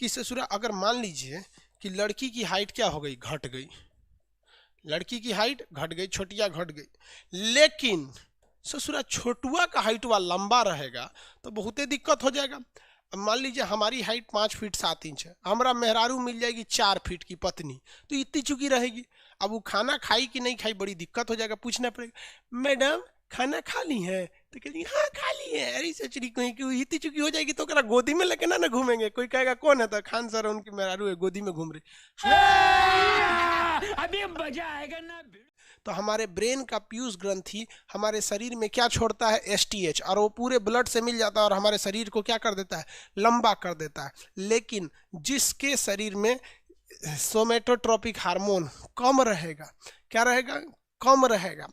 कि ससुरा अगर मान लीजिए कि लड़की की हाइट क्या हो गई, घट गई, लड़की की हाइट घट गई, छोटिया घट गई, लेकिन ससुरा छोटुआ का हाइट वा लंबा रहेगा तो बहुते दिक्कत हो जाएगा। अब मान लीजिए हमारी हाइट 5 फीट 7 इंच है, हमारा मेहरारू मिल जाएगी 4 फीट की पत्नी, तो इतनी चुकी रहेगी। अब वो खाना खाई कि नहीं खाई बड़ी दिक्कत हो जाएगा, पूछना पड़ेगा मैडम खाना खा ली है, तो कहेगी हाँ खा ली है। अरे सचरी कहीं कि इतनी चुकी हो जाएगी तो करा गोदी में लेके ना घूमेंगे, कोई कहेगा कौन है, तो खान सर उनकी मेहरारू है गोदी में घूम रही। अभी मजा आएगा ना। तो हमारे ब्रेन का पीयूष ग्रंथि हमारे शरीर में क्या छोड़ता है, एसटीएच, और वो पूरे ब्लड से मिल जाता है और हमारे शरीर को क्या कर देता है, लंबा कर देता है। लेकिन जिसके शरीर में सोमेटोट्रोपिक हार्मोन कम रहेगा, क्या रहेगा, कम रहेगा,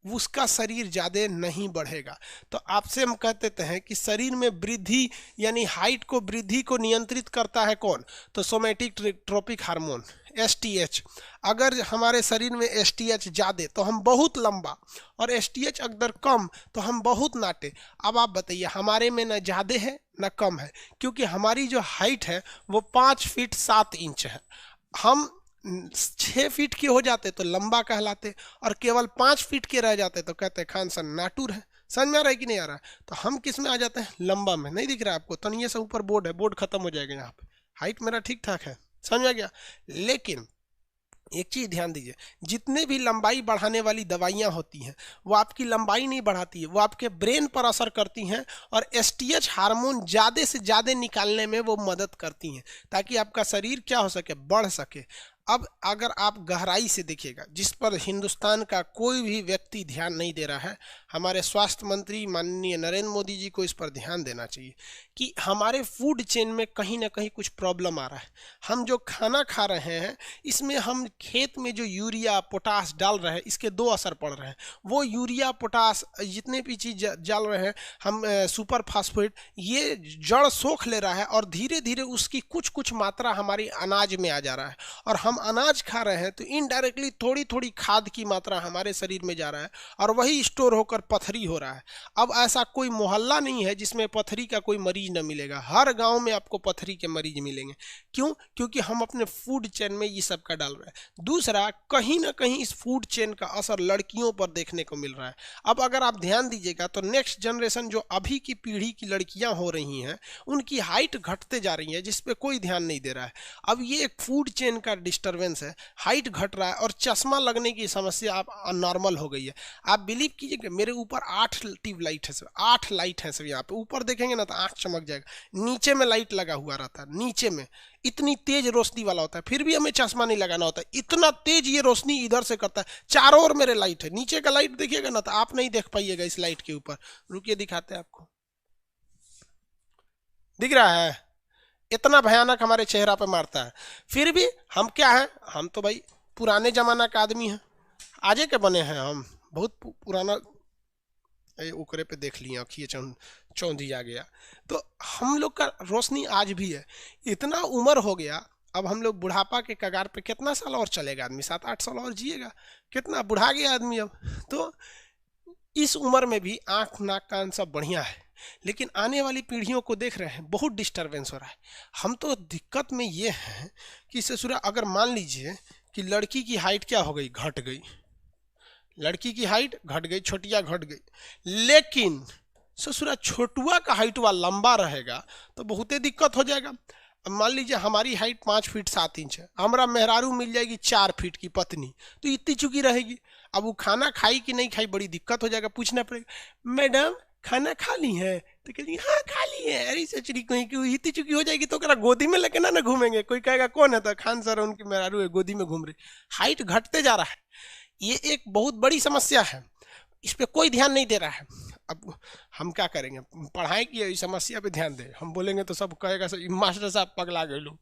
उसका शरीर ज़्यादा नहीं बढ़ेगा। तो आपसे हम कहते हैं कि शरीर में वृद्धि यानी हाइट को वृद्धि को नियंत्रित करता है कौन, तो सोमेटिक ट्रोपिक हार्मोन एसटीएच। अगर हमारे शरीर में एसटीएच ज़्यादा तो हम बहुत लंबा, और एसटीएच अगर कम तो हम बहुत नाटे। अब आप बताइए हमारे में ना ज़्यादा है ना कम है, क्योंकि हमारी जो हाइट है वो 5 फीट 7 इंच है। हम 6 फीट के हो जाते तो लंबा कहलाते, और केवल 5 फीट के रह जाते तो कहते खान सन नाटुर है। समझ में आ रहा है कि नहीं आ रहा है? तो हम किस में आ जाते हैं, लंबा में। नहीं दिख रहा है आपको, तनिए से ऊपर बोर्ड है, बोर्ड खत्म हो जाएगा यहाँ पे, हाइट मेरा ठीक ठाक है, समझ में आ गया। लेकिन एक चीज ध्यान दीजिए, जितने भी लंबाई बढ़ाने वाली दवाइयां होती हैं वो आपकी लंबाई नहीं बढ़ाती है, वो आपके ब्रेन पर असर करती हैं, और एसटीएच हार्मोन ज़्यादा से ज़्यादा निकालने में वो मदद करती हैं, ताकि आपका शरीर क्या हो सके, बढ़ सके। अब अगर आप गहराई से देखिएगा, जिस पर हिंदुस्तान का कोई भी व्यक्ति ध्यान नहीं दे रहा है, हमारे स्वास्थ्य मंत्री माननीय नरेंद्र मोदी जी को इस पर ध्यान देना चाहिए कि हमारे फूड चेन में कहीं ना कहीं कुछ प्रॉब्लम आ रहा है। हम जो खाना खा रहे हैं इसमें हम खेत में जो यूरिया पोटास डाल रहे हैं, इसके दो असर पड़ रहे हैं। वो यूरिया पोटास जितने भी चीज़ डाल रहे हैं हम, सुपर फास्फेट, ये जड़ सोख ले रहा है और धीरे धीरे उसकी कुछ कुछ मात्रा हमारी अनाज में आ जा रहा है, और हम अनाज खा रहे हैं तो इनडायरेक्टली थोड़ी थोड़ी खाद की मात्रा हमारे शरीर में जा रहा है, और वही स्टोर होकर पथरी हो रहा है। अब ऐसा कोई मोहल्ला नहीं है जिसमें पथरी का कोई मरीज न मिलेगा, हर गांव में आपको पथरी के मरीज मिलेंगे। क्यों? क्योंकि हम अपने फूड चेन में ये सब का डाल रहे हैं। दूसरा, कहीं ना कहीं इस फूड चेन का असर लड़कियों पर देखने को मिल रहा है। अब अगर आप ध्यान दीजिएगा तो नेक्स्ट जनरेशन जो अभी की पीढ़ी की लड़कियां हो रही हैं उनकी हाइट घटते जा रही है, जिस पे कोई ध्यान नहीं दे रहा है। अब ये एक फूड चेन का डिस्टर्बेंस है, हाइट घट रहा है और चश्मा लगने की समस्या आप नॉर्मल हो गई है। आप बिलीव कीजिए कि मेरे ऊपर 8 ट्यूब लाइट है, सब 8 लाइट है सब। यहाँ पे ऊपर देखेंगे ना तो आँख चमक जाएगा, नीचे में लाइट लगा हुआ रहता है, नीचे में इतनी तेज रोशनी वाला होता है, फिर भी हमें चश्मा नहीं लगाना होता, इतना तेज ये रोशनी इधर से करता है। चारों ओर मेरे लाइट है, नीचे का लाइट देखिएगा ना तो आप नहीं देख पाइएगा इस लाइट के ऊपर। रुकिए दिखाते हैं आपको, दिख रहा है? इतना भयानक हमारे चेहरा पे मारता है। फिर भी हम क्या है, हम तो भाई पुराने जमाना का आदमी है, आजे के बने हैं हम, बहुत पुराना। ओकरे पे देख लिया, अखिए चौंधी आ गया। तो हम लोग का रोशनी आज भी है। इतना उम्र हो गया, अब हम लोग बुढ़ापा के कगार पे, कितना साल और चलेगा आदमी, 7-8 साल और जिएगा, कितना बुढ़ा गया आदमी अब। तो इस उम्र में भी आँख नाक कान सब बढ़िया है, लेकिन आने वाली पीढ़ियों को देख रहे हैं बहुत डिस्टरबेंस हो रहा है। हम तो दिक्कत में ये हैं कि ससुरा अगर मान लीजिए कि लड़की की हाइट क्या हो गई, घट गई, लड़की की हाइट घट गई, छोटिया घट गई, लेकिन ससुरा छोटुआ का हाइट वा लंबा रहेगा तो बहुते दिक्कत हो जाएगा। अब मान लीजिए हमारी हाइट 5 फीट 7 इंच है, हमारा मेहरारू मिल जाएगी 4 फीट की पत्नी, तो इतनी चुकी रहेगी। अब वो खाना खाई कि नहीं खाई बड़ी दिक्कत हो जाएगा, पूछना पड़ेगा मैडम खाना खा ली है, तो कहेगी हाँ खा ली है। अरे सचरी कहीं कि इतनी चुकी हो जाएगी तो करा गोदी में लेके ना घूमेंगे, कोई कहेगा कौन है, तो खान सर उनकी मेहरारू है गोदी में घूम रही। हाइट घटते जा रहा है, ये एक बहुत बड़ी समस्या है, इस पे कोई ध्यान नहीं दे रहा है। अब हम क्या करेंगे, पढ़ाई की समस्या पे ध्यान दें, हम बोलेंगे तो सब कहेगा मास्टर साहब पगला गए लोग।